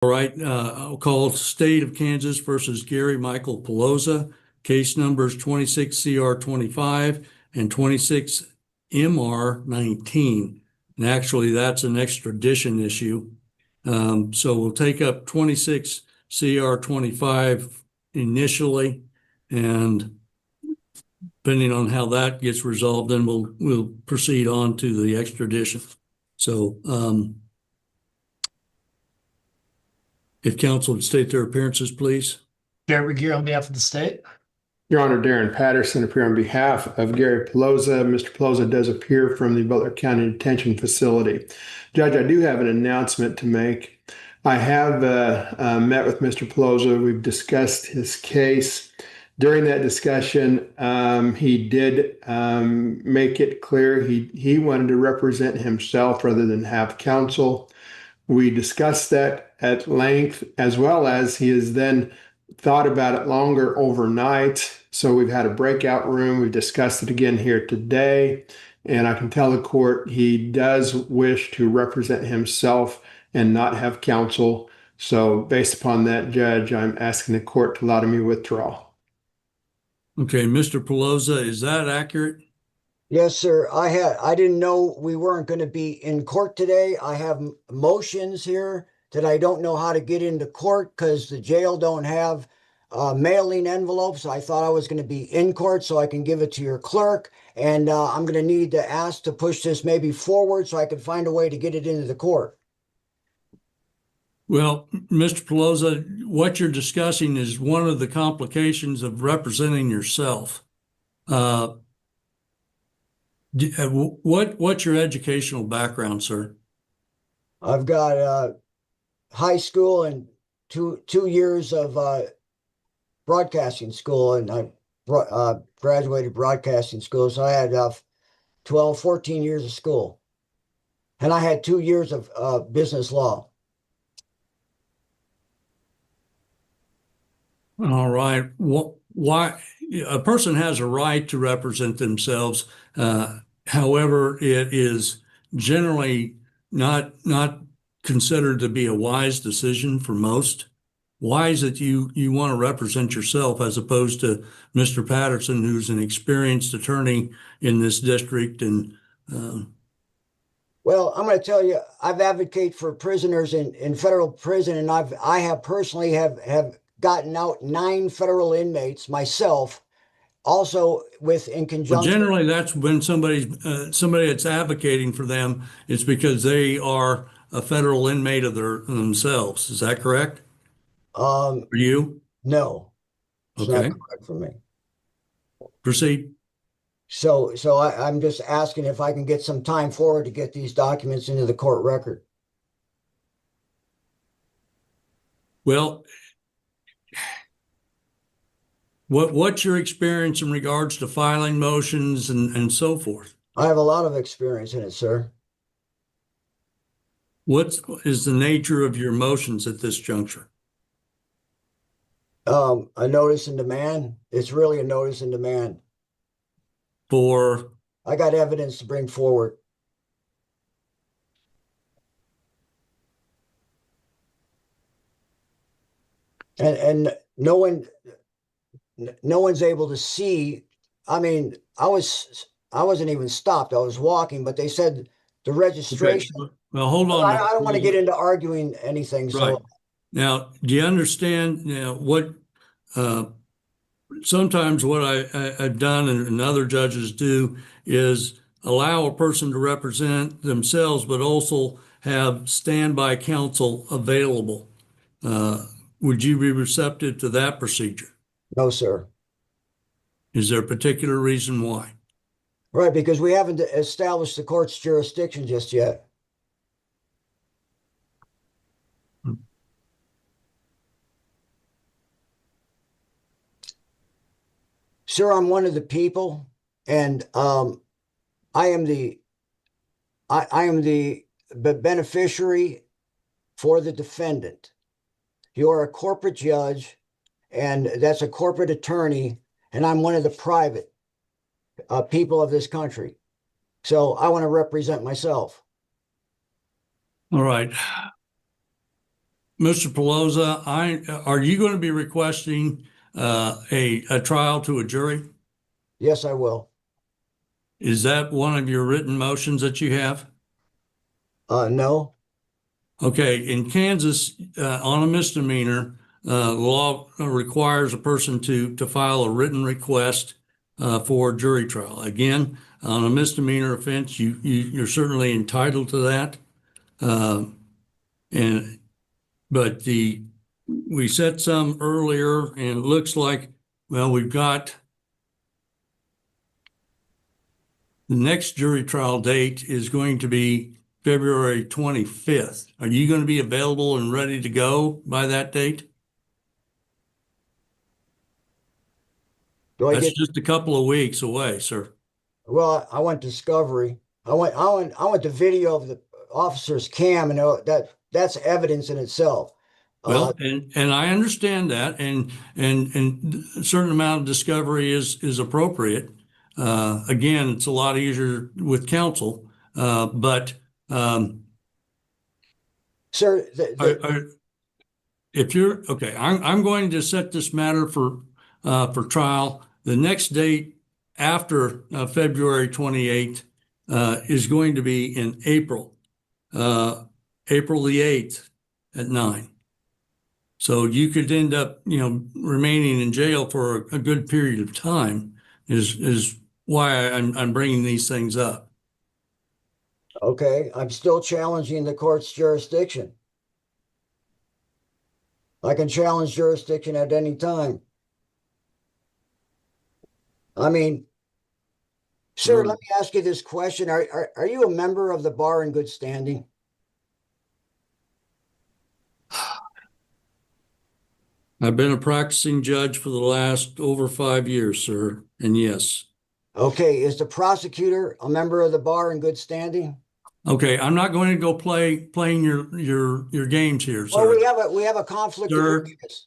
All right, I'll call State of Kansas versus Gary Michael Pelosa, case numbers 26 CR 25 and 26 MR 19. And actually, that's an extradition issue. So we'll take up 26 CR 25 initially, and depending on how that gets resolved, then we'll proceed on to the extradition. So if counsel would state their appearances, please. Gary Gear on behalf of the state. Your Honor, Darren Patterson appear on behalf of Gary Pelosa. Mr. Pelosa does appear from the Butler County Detention Facility. Judge, I do have an announcement to make. I have met with Mr. Pelosa. We've discussed his case. During that discussion, he did make it clear he wanted to represent himself rather than have counsel. We discussed that at length, as well as he has then thought about it longer overnight. So we've had a breakout room. We've discussed it again here today. And I can tell the court he does wish to represent himself and not have counsel. So based upon that, Judge, I'm asking the court to allow me to withdraw. Okay, Mr. Pelosa, is that accurate? Yes, sir. I didn't know we weren't going to be in court today. I have motions here that I don't know how to get into court because the jail don't have mailing envelopes. I thought I was going to be in court so I can give it to your clerk. And I'm going to need to ask to push this maybe forward so I can find a way to get it into the court. Well, Mr. Pelosa, what you're discussing is one of the complications of representing yourself. What's your educational background, sir? I've got high school and two years of broadcasting school, and I graduated broadcasting school. So I had 14 years of school, and I had 2 years of business law. All right. Why a person has a right to represent themselves. However, it is generally not considered to be a wise decision for most. Why is it you want to represent yourself as opposed to Mr. Patterson, who's an experienced attorney in this district? And well, I'm going to tell you, I've advocated for prisoners in federal prison, and I have personally have gotten out 9 federal inmates myself. Also, in conjunction. Well, generally, that's when somebody that's advocating for them, it's because they are a federal inmate of themselves. Is that correct? For you? No, it's okay. Not correct for me. Proceed. So I'm just asking if I can get some time forward to get these documents into the court record. Well, what's your experience in regards to filing motions and so forth? I have a lot of experience in it, sir. What is the nature of your motions at this juncture? A notice in demand. It's really a notice in demand. For? I got evidence to bring forward. And no one's able to see. I mean, I wasn't even stopped. I was walking, but they said the registration. Okay. Well, hold on. I don't want to get into arguing anything. Right. So Now, do you understand what sometimes what I've done and other judges do is allow a person to represent themselves, but also have standby counsel available. Would you be receptive to that procedure? no, sir. Is there a particular reason why? Right, because we haven't established the court's jurisdiction just yet. Sir, I'm one of the people, and I am the beneficiary for the defendant. You are a corporate judge, and that's a corporate attorney, and I'm one of the private people of this country. So I want to represent myself. All right. Mr. Pelosa, are you going to be requesting a trial to a jury? Yes, I will. Is that one of your written motions that you have? No. Okay, in Kansas, on a misdemeanor, law requires a person to file a written request for jury trial. Again, on a misdemeanor offense, you're certainly entitled to that. But we set some earlier, and it looks like, well, we've got the next jury trial date is going to be February 25th. Are you going to be available and ready to go by that date? Do I That's get, just a couple of weeks away, sir. well, I want discovery. I want the video of the officer's cam, and that's evidence in itself. Well, and I understand that, and a certain amount of discovery is appropriate. Again, it's a lot easier with counsel, but Sir, if you're okay, I'm going to set this matter for trial. The next date after February 28th is going to be in April, April the 8th at 9. So you could end up, remaining in jail for a good period of time. Is why I'm bringing these things up. okay, I'm still challenging the court's jurisdiction. I can challenge jurisdiction at any time. I mean, sir, let me ask you this question. Are you a member of the bar in good standing? I've been a practicing judge for the last over 5 years, sir, and yes. Okay, is the prosecutor a member of the bar in good standing? Okay, I'm not going to go playing your games here, Well, sir. we have a conflict of Sir, interest.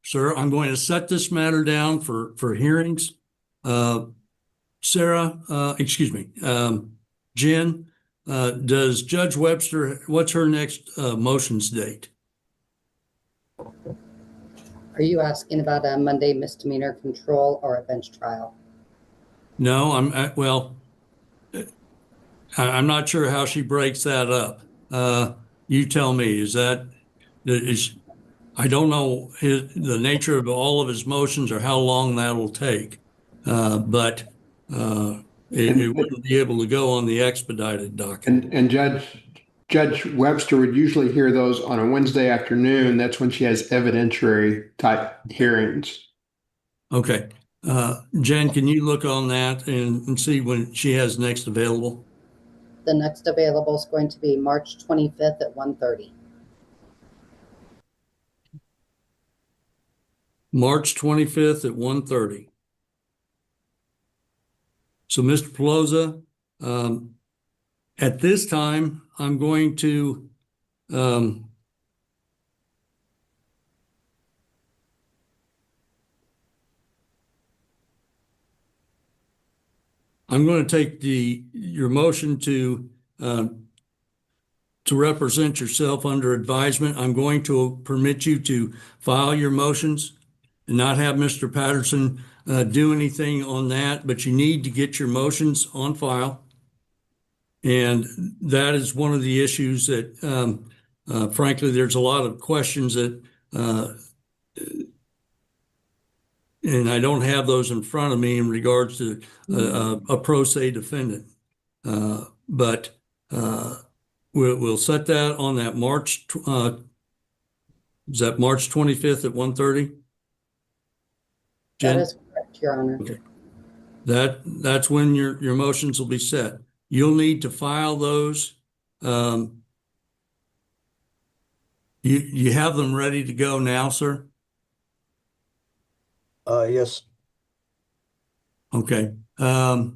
sir, I'm going to set this matter down for hearings. Sarah, excuse me, Jen, does Judge Webster, what's her next motions date? Are you asking about a Monday misdemeanor control or a bench trial? No, I'm not sure how she breaks that up. You tell me, I don't know the nature of all of his motions or how long that'll take. But it wouldn't be able to go on the expedited docket. And Judge Webster would usually hear those on a Wednesday afternoon. That's when she has evidentiary type hearings. Okay. Jen, can you look on that and see when she has next available? The next available is going to be March 25th at 1:30. March 25th at 1:30. So, Mr. Pelosa, at this time, I'm going to take your motion to represent yourself under advisement. I'm going to permit you to file your motions and not have Mr. Patterson do anything on that, but you need to get your motions on file. And that is one of the issues that, frankly, there's a lot of questions that, and I don't have those in front of me in regards to a pro se defendant. But we'll set that on that is that March 25th at 1:30? Jen? That is correct, Your Honor. Okay. That's when your motions will be set. You'll need to file those. You have them ready to go now, sir? Yes. Okay. I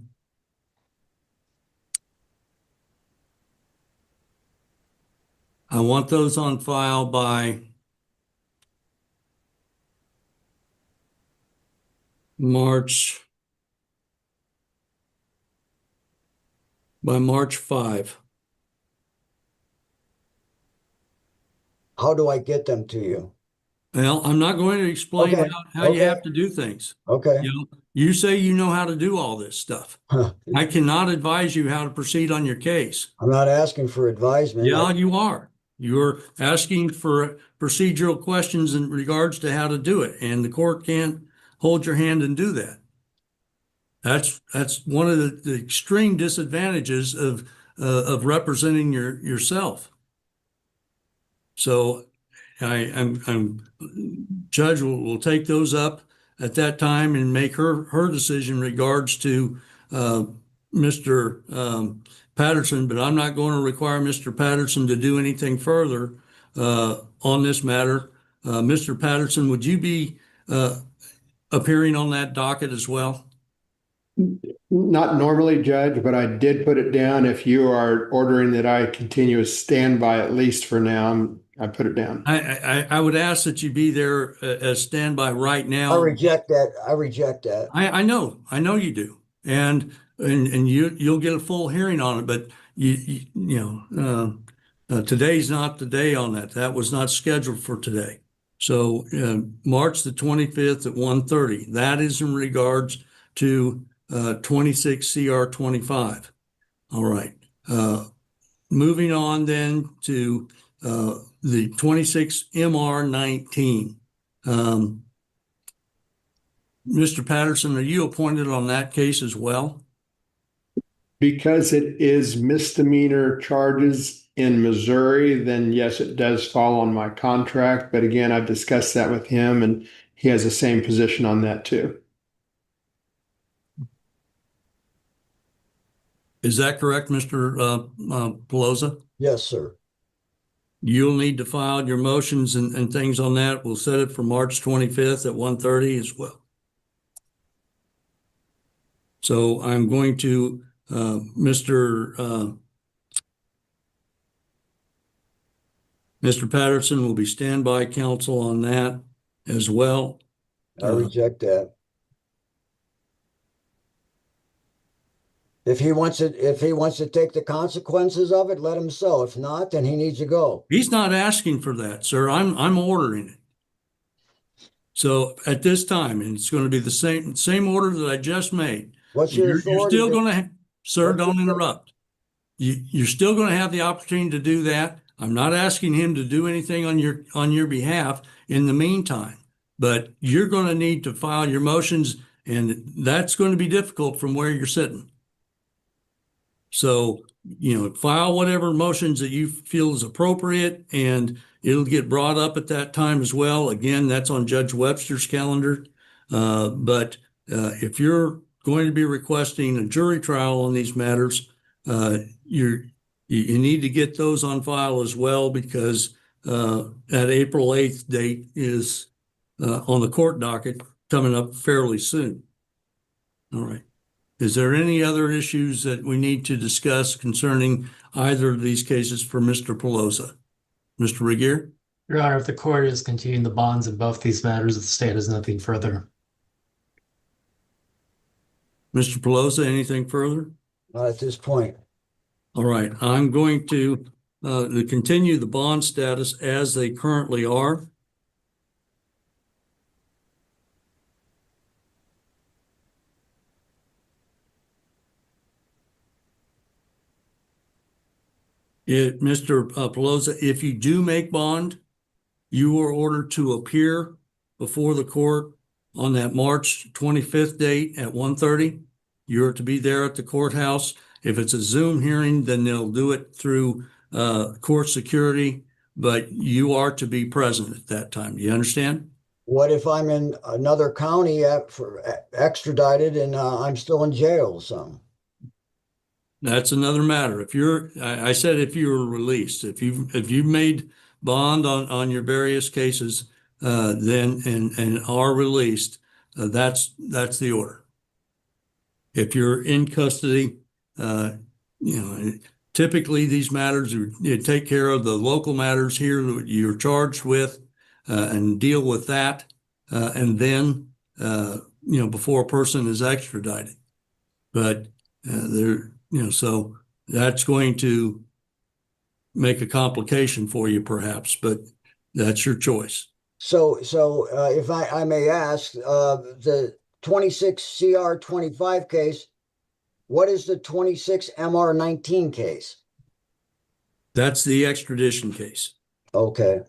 want those on file by March 5. How do I get them to you? Well, I'm not going to explain Okay, how you okay. have to do things. Okay. You know, you say you know how to do all this stuff. I cannot advise you how to proceed on your case. I'm not asking for advisement. Yeah, you are. You're asking for procedural questions in regards to how to do it, and the court can't hold your hand and do that. That's one of the extreme disadvantages of representing yourself. So I'm judge will take those up at that time and make her decision in regards to Mr. Patterson, but I'm not going to require Mr. Patterson to do anything further on this matter. Mr. Patterson, would you be appearing on that docket as well? Not normally, Judge, but I did put it down. If you are ordering that I continue as standby, at least for now, I put it down. I would ask that you be there as standby right I now. reject that. I reject that. I know you do, and you'll get a full hearing on it. But today's not the day on that. That was not scheduled for today. So March the 25th at 1:30. That is in regards to 26 CR 25. All right. Moving on then to the 26 MR 19. Mr. Patterson, are you appointed on that case as well? Because it is misdemeanor charges in Missouri, then yes, it does fall on my contract. But again, I've discussed that with him and he has the same position on that too. Is that correct, Mr. Pelosa? Yes, sir. You'll need to file your motions and things on that. We'll set it for March 25th at 1:30 as well. So I'm going to, Mr. Patterson will be standby counsel on that as well. I reject that. If he wants to take the consequences of it, let him so. If not, then he needs to go. He's not asking for that, sir. I'm ordering it. So at this time, and it's going to be the same order that I just made. What's your You're authority? still going to, sir, What's don't your- interrupt. You're still going to have the opportunity to do that. I'm not asking him to do anything on your behalf in the meantime, but you're going to need to file your motions, and that's going to be difficult from where you're sitting. So, file whatever motions that you feel is appropriate, and it'll get brought up at that time as well. Again, that's on Judge Webster's calendar. But if you're going to be requesting a jury trial on these matters, you need to get those on file as well, because that April 8th date is on the court docket coming up fairly soon. All right. Is there any other issues that we need to discuss concerning either of these cases for Mr. Pelosa? Mr. Regier? Your Honor, if the court is continuing the bonds in both these matters, the state has nothing further. Mr. Pelosa, anything further? Not at this point. All right, I'm going to continue the bond status as they currently are. Mr. Pelosa, if you do make bond, you are ordered to appear before the court on that March 25th date at 1:30. You're to be there at the courthouse. If it's a Zoom hearing, then they'll do it through court security, but you are to be present at that time. Do you understand? What if I'm in another county extradited and I'm still in jail or something? That's another matter. I said if you were released, if you've made bond on your various cases, then and are released, that's the order. If you're in custody, typically these matters you take care of the local matters here that you're charged with, and deal with that, and then before a person is extradited. But so that's going to make a complication for you perhaps, but That's your choice. So if I may ask, the 26 CR 25 case, what is the 26 MR 19 case? That's the extradition case. Okay.